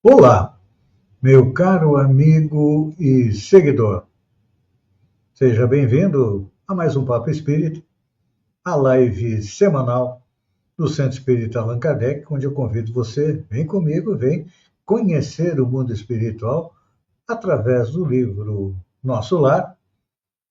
Olá, meu caro amigo e seguidor. Seja bem-vindo a mais um Papo Espírita, a live semanal do Centro Espírita Allan Kardec, onde eu convido você, vem comigo, vem conhecer o mundo espiritual através do livro Nosso Lar,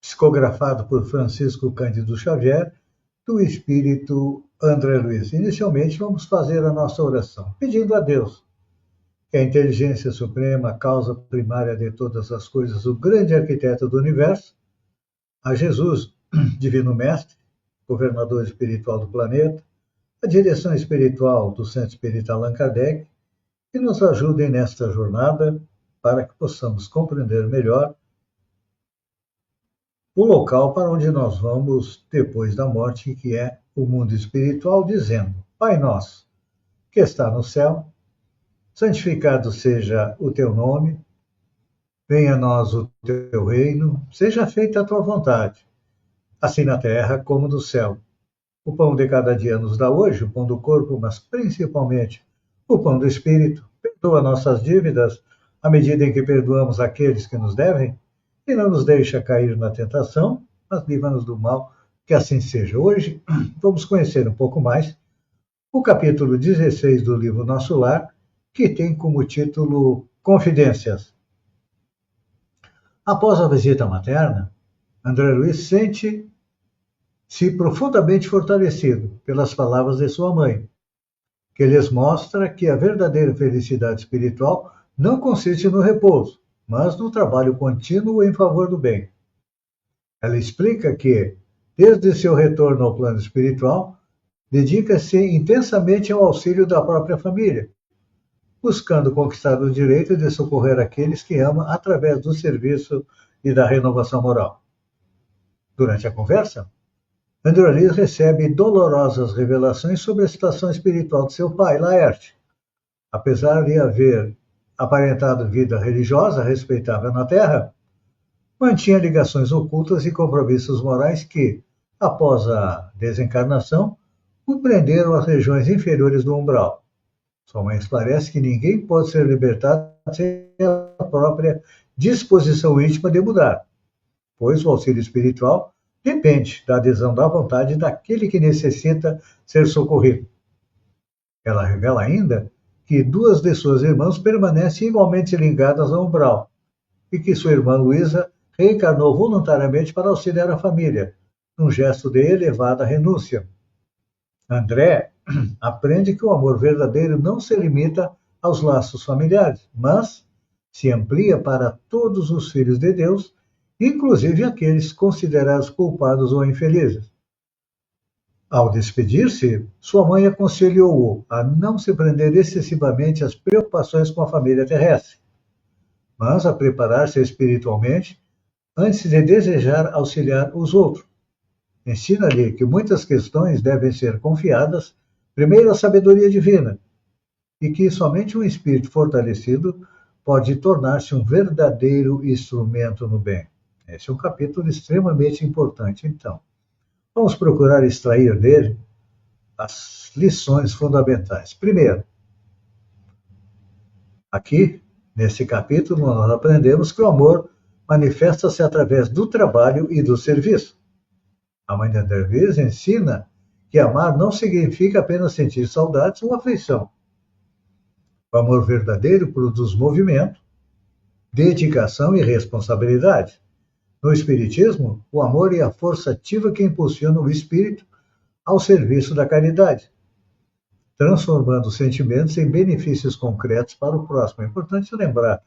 psicografado por Francisco Cândido Xavier, do Espírito André Luiz. Inicialmente, vamos fazer a nossa oração, pedindo a Deus que a inteligência suprema, a causa primária de todas as coisas, o grande arquiteto do universo, a Jesus, divino mestre, governador espiritual do planeta, a direção espiritual do Centro Espírita Allan Kardec, que nos ajudem nesta jornada para que possamos compreender melhor o local para onde nós vamos depois da morte, que é o mundo espiritual, dizendo: Pai nosso, que está no céu, santificado seja o teu nome, venha a nós o teu reino, seja feita a tua vontade, assim na terra como no céu. O pão de cada dia nos dá hoje, o pão do corpo, mas principalmente o pão do espírito. Perdoa nossas dívidas, à medida em que perdoamos aqueles que nos devem, e não nos deixa cair na tentação, mas livra-nos do mal, que assim seja. Hoje vamos conhecer um pouco mais o capítulo 16 do livro Nosso Lar, que tem como título Confidências. Após a visita materna, André Luiz sente-se profundamente fortalecido pelas palavras de sua mãe, que lhes mostra que a verdadeira felicidade espiritual não consiste no repouso, mas no trabalho contínuo em favor do bem. Ela explica que, desde seu retorno ao plano espiritual, dedica-se intensamente ao auxílio da própria família, buscando conquistar o direito de socorrer aqueles que ama através do serviço e da renovação moral. Durante a conversa, André Luiz recebe dolorosas revelações sobre a situação espiritual de seu pai, Laerte. Apesar de haver aparentado vida religiosa respeitável na Terra, mantinha ligações ocultas e compromissos morais que, após a desencarnação, o prenderam às regiões inferiores do umbral. Sua mãe esclarece que ninguém pode ser libertado sem a própria disposição íntima de mudar, pois o auxílio espiritual depende da adesão da vontade daquele que necessita ser socorrido. Ela revela ainda que duas de suas irmãs permanecem igualmente ligadas ao umbral e que sua irmã Luísa reencarnou voluntariamente para auxiliar a família, num gesto de elevada renúncia. André aprende que o amor verdadeiro não se limita aos laços familiares, mas se amplia para todos os filhos de Deus, inclusive aqueles considerados culpados ou infelizes. Ao despedir-se, sua mãe aconselhou-o a não se prender excessivamente às preocupações com a família terrestre, mas a preparar-se espiritualmente antes de desejar auxiliar os outros. Ensina-lhe que muitas questões devem ser confiadas primeiro à sabedoria divina e que somente um espírito fortalecido pode tornar-se um verdadeiro instrumento no bem. Esse é um capítulo extremamente importante, então. Vamos procurar extrair dele as lições fundamentais. Primeiro, aqui, nesse capítulo, nós aprendemos que o amor manifesta-se através do trabalho e do serviço. A mãe de André Luiz ensina que amar não significa apenas sentir saudades ou afeição. O amor verdadeiro produz movimento, dedicação e responsabilidade. No Espiritismo, o amor é a força ativa que impulsiona o espírito ao serviço da caridade, transformando os sentimentos em benefícios concretos para o próximo. É importante lembrar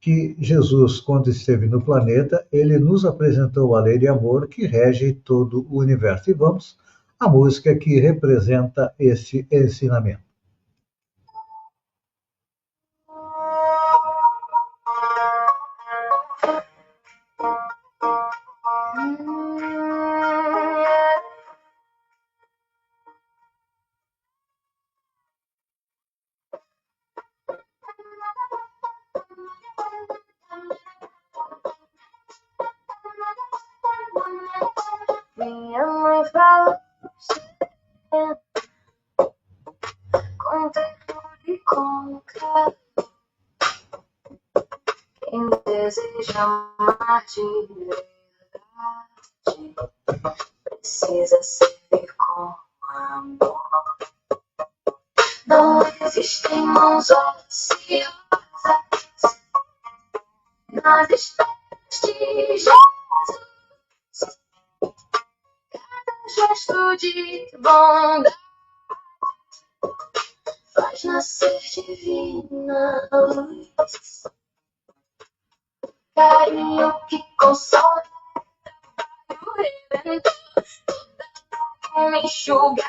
que Jesus, quando esteve no planeta, ele nos apresentou a lei de amor que rege todo o universo. E vamos à música que representa este ensinamento. Minha mãe fala com ternura e com carinho, deseja amar de verdade, precisa servir com amor. Não existem mãos ociosas nas estrelas de Jesus. Cada gesto de bondade faz nascer divina luz. Carinho que consola, o redentor, uma enxugada,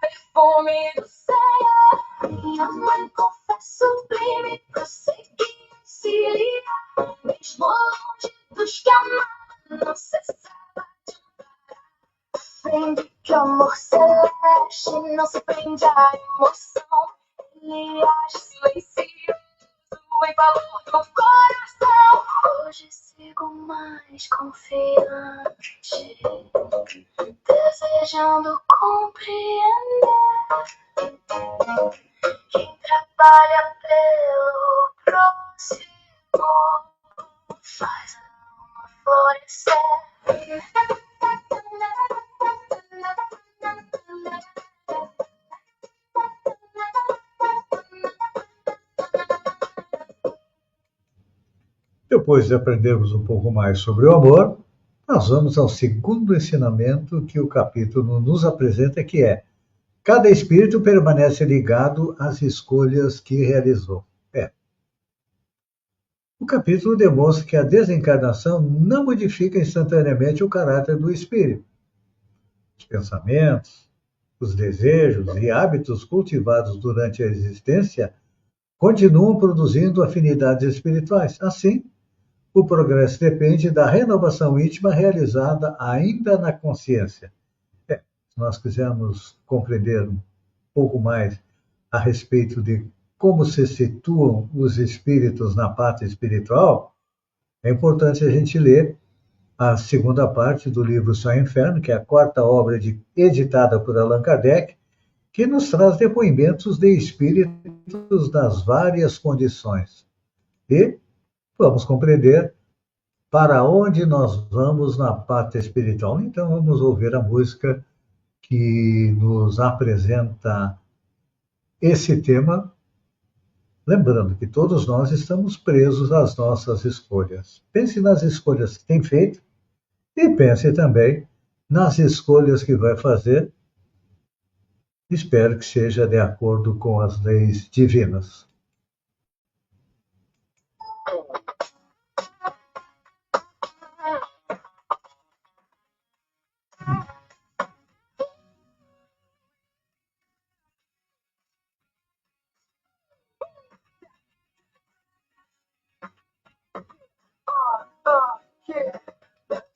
perfume do Senhor. Minha mãe confessa sublime, prosseguir, auxiliar, mesmo longe dos que amavam, não cessava de amparar. Prende que o amor celeste não se prende à emoção, ele age silencioso em valor do coração. Hoje sigo mais confiante, desejando compreender. Quem trabalha pelo próximo faz a alma florescer. Depois de aprendermos um pouco mais sobre o amor, nós vamos ao segundo ensinamento que o capítulo nos apresenta, que é: cada espírito permanece ligado às escolhas que realizou. O capítulo demonstra que a desencarnação não modifica instantaneamente o caráter do espírito. Os pensamentos, os desejos e hábitos cultivados durante a existência continuam produzindo afinidades espirituais. Assim, o progresso depende da renovação íntima realizada ainda na consciência. Se nós quisermos compreender um pouco mais a respeito de como se situam os espíritos na pátria espiritual, é importante a gente ler a segunda parte do livro Céu e Inferno, que é a quarta obra editada por Allan Kardec, que nos traz depoimentos de espíritos das várias condições. E vamos compreender para onde nós vamos na pátria espiritual. Então vamos ouvir a música que nos apresenta esse tema, lembrando que todos nós estamos presos às nossas escolhas. Pense nas escolhas que tem feito e pense também nas escolhas que vai fazer. Espero que seja de acordo com as leis divinas.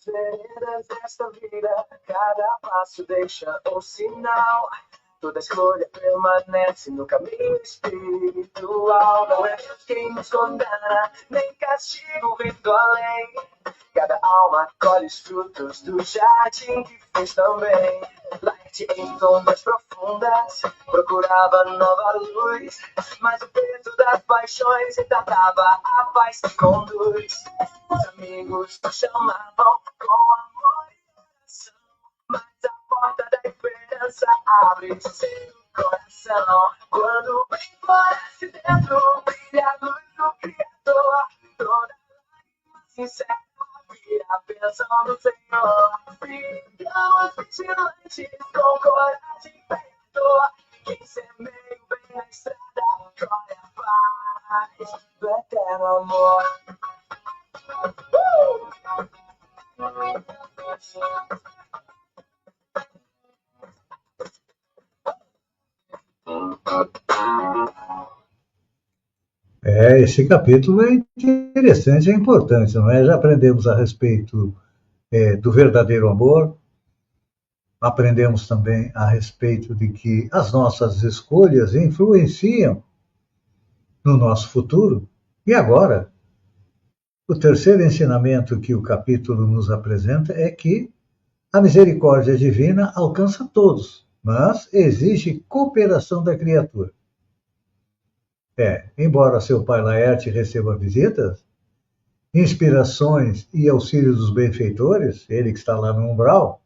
Veredas desta vida, cada passo deixa um sinal. Toda escolha permanece no caminho espiritual. Não é Deus quem nos condena, nem castigo vindo além. Cada alma colhe os frutos do jardim que fez também. Light em sombras profundas, procurava nova luz, mas o peso das paixões retardava a paz que conduz. Os amigos nos chamavam com amor e oração, mas a porta da esperança abre sem coração. Quando o bem floresce dentro, brilha a luz do Criador. Toda lágrima sincera vira a bênção do Senhor. Brigamos vigilantes com coragem perdedor. Quem semeia o bem na estrada colhe a paz do eterno amor. Esse capítulo é interessante, é importante, não é? Já aprendemos a respeito do verdadeiro amor, aprendemos também a respeito de que as nossas escolhas influenciam no nosso futuro. E agora, o terceiro ensinamento que o capítulo nos apresenta é que a misericórdia divina alcança todos, mas exige cooperação da criatura. Embora seu pai Laerte receba visitas, inspirações e auxílio dos benfeitores, ele que está lá no umbral,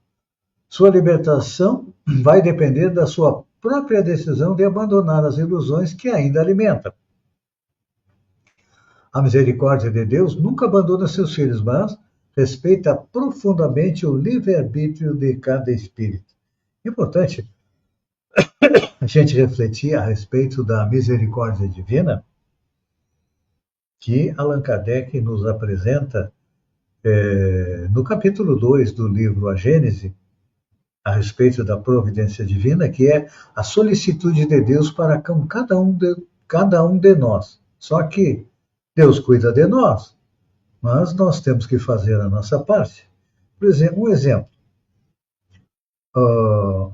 sua libertação vai depender da sua própria decisão de abandonar as ilusões que ainda alimenta. A misericórdia de Deus nunca abandona seus filhos, mas respeita profundamente o livre-arbítrio de cada espírito. É importante a gente refletir a respeito da misericórdia divina que Allan Kardec nos apresenta no capítulo 2 do livro A Gênese, a respeito da providência divina, que é a solicitude de Deus para com cada um de nós. Só que Deus cuida de nós, mas nós temos que fazer a nossa parte. Por exemplo, um exemplo.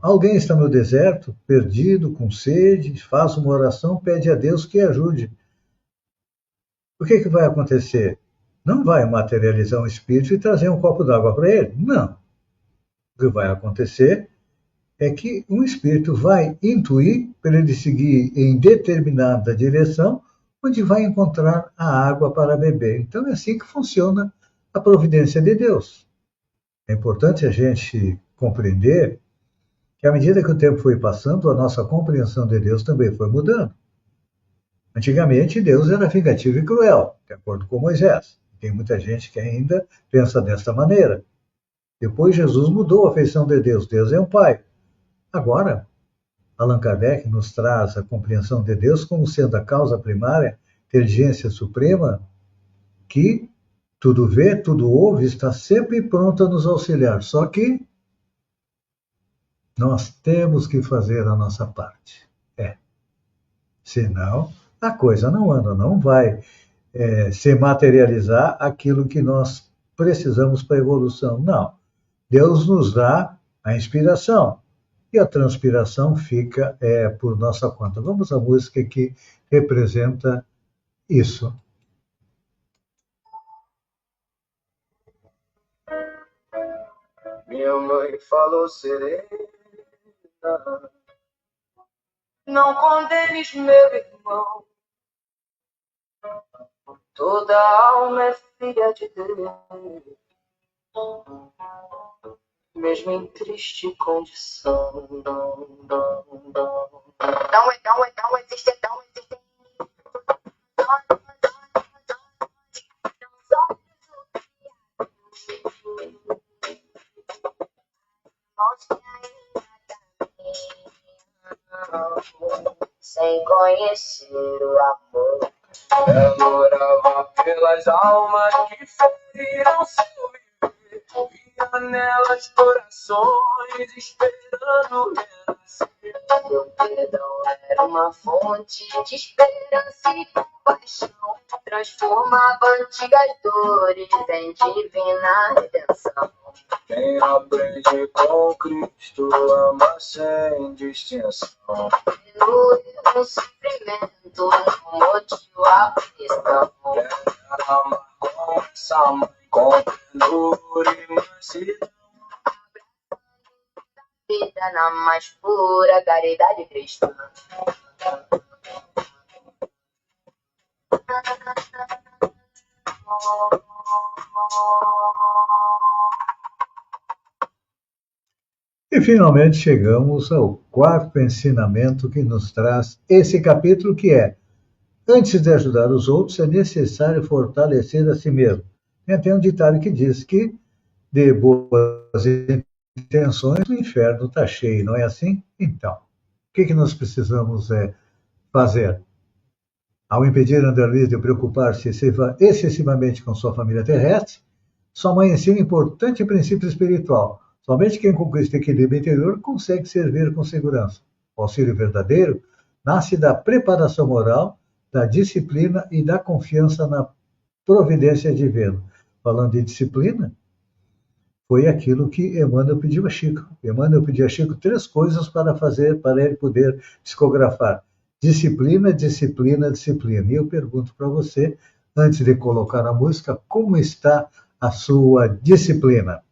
Alguém está no deserto, perdido, com sede, faz uma oração, pede a Deus que ajude. O que vai acontecer? Não vai materializar um espírito e trazer um copo d'água para ele. Não. O que vai acontecer é que um espírito vai intuir para ele seguir em determinada direção, onde vai encontrar a água para beber. Então é assim que funciona a providência de Deus. É importante a gente compreender que à medida que o tempo foi passando, a nossa compreensão de Deus também foi mudando. Antigamente, Deus era vingativo e cruel, de acordo com Moisés. Tem muita gente que ainda pensa desta maneira. Depois, Jesus mudou a feição de Deus. Deus é um pai. Agora, Allan Kardec nos traz a compreensão de Deus como sendo a causa primária, inteligência suprema, que tudo vê, tudo ouve, está sempre pronto a nos auxiliar. Só que nós temos que fazer a nossa parte. Senão, a coisa não anda, não vai se materializar aquilo que nós precisamos para a evolução. Não. Deus nos dá a inspiração e a transpiração fica por nossa conta. Vamos à música que representa isso. Minha mãe falou serena, não condenes meu irmão, toda alma é filha de Deus, mesmo em triste condição. Não existe. Sem conhecer o amor. Ela orava pelas almas que feriram seu viver, via nelas corações esperando renascer. Seu perdão era uma fonte de esperança e compaixão, transformava antigas dores em divina redenção. Quem aprende com Cristo ama sem distinção. Diminui o sofrimento, no motivo a aflição. Quer amar com essa mãe, com ternura e mansidão. Vida na mais pura caridade cristã. E finalmente chegamos ao quarto ensinamento que nos traz esse capítulo, que é: antes de ajudar os outros, é necessário fortalecer a si mesmo. Tem até um ditado que diz que de boas intenções o inferno está cheio, não é assim? Então, o que nós precisamos fazer? Ao impedir André Luiz de preocupar-se excessivamente com sua família terrestre, sua mãe ensina um importante princípio espiritual. Somente quem conquista equilíbrio interior consegue servir com segurança. O auxílio verdadeiro nasce da preparação moral, da disciplina e da confiança na providência divina. Falando de disciplina, foi aquilo que Emmanuel pediu a Chico. Emmanuel pediu a Chico 3 coisas para fazer, para ele poder psicografar: disciplina, disciplina, disciplina. E eu pergunto para você, antes de colocar a música, como está a sua disciplina?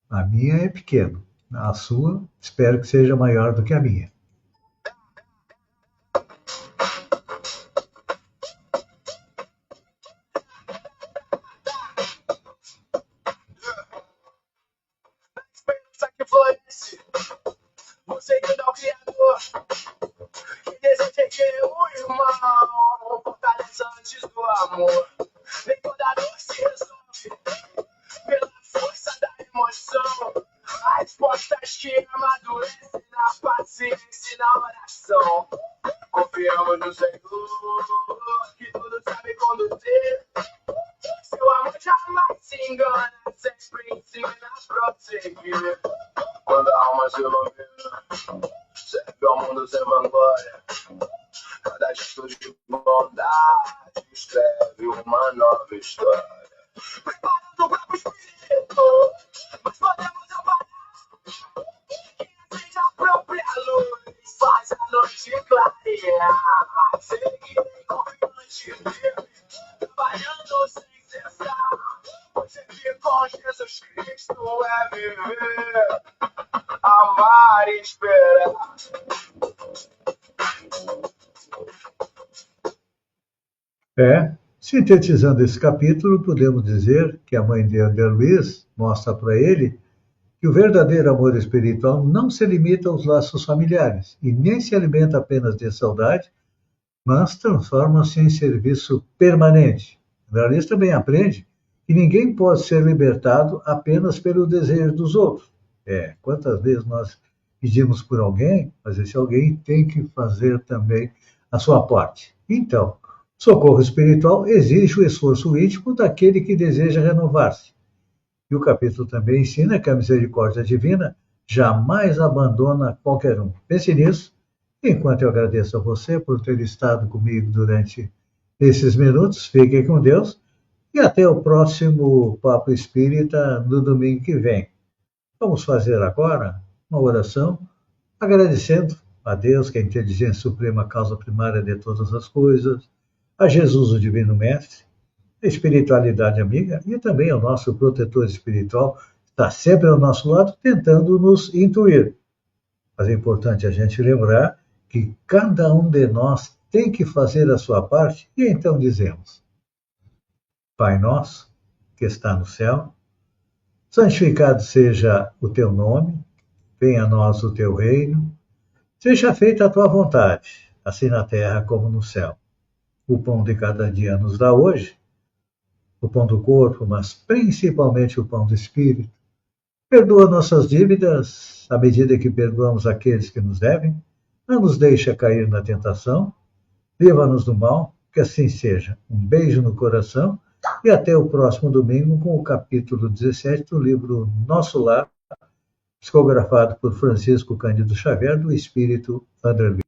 A minha é pequena. A sua, espero que seja maior do que a minha. que o irmão fortalece antes do amor. Nem toda dor se resolve pela força da emoção. Há respostas que amadurecem na paciência e na oração. Confiamos no Senhor, que tudo sabe conduzir. Seu amor jamais se engana, sempre ensina a prosseguir. Quando a alma se ilumina, serve ao mundo sem vanglória. Cada atitude de bondade escreve uma nova história. Preparando o próprio espírito, mas podemos apagar. Quem acende a própria luz faz a noite clarear. Seguirei confiante, trabalhando sem cessar. Pois servir com Jesus Cristo é viver, amar e esperar. Sintetizando esse capítulo, podemos dizer que a mãe de André Luiz mostra para ele que o verdadeiro amor espiritual não se limita aos laços familiares e nem se alimenta apenas de saudade, mas transforma-se em serviço permanente. André Luiz também aprende que ninguém pode ser libertado apenas pelo desejo dos outros. Quantas vezes nós pedimos por alguém, mas esse alguém tem que fazer também a sua parte. Então, socorro espiritual exige o esforço íntimo daquele que deseja renovar-se. E o capítulo também ensina que a misericórdia divina jamais abandona qualquer um. Pense nisso, enquanto eu agradeço a você por ter estado comigo durante esses minutos. Fique com Deus e até o próximo Papo Espírita no domingo que vem. Vamos fazer agora uma oração agradecendo a Deus, que é a inteligência suprema, a causa primária de todas as coisas, a Jesus, o Divino Mestre, a espiritualidade amiga e também ao nosso protetor espiritual, que está sempre ao nosso lado, tentando nos intuir. Mas é importante a gente lembrar que cada um de nós tem que fazer a sua parte e então dizemos: Pai nosso, que está no céu, santificado seja o teu nome, venha a nós o teu reino, seja feita a tua vontade, assim na terra como no céu. O pão de cada dia nos dá hoje, o pão do corpo, mas principalmente o pão do espírito. Perdoa nossas dívidas, à medida que perdoamos aqueles que nos devem. Não nos deixa cair na tentação. Livra-nos do mal, que assim seja. Um beijo no coração e até o próximo domingo com o capítulo 17 do livro Nosso Lar, psicografado por Francisco Cândido Xavier, do Espírito André Luiz.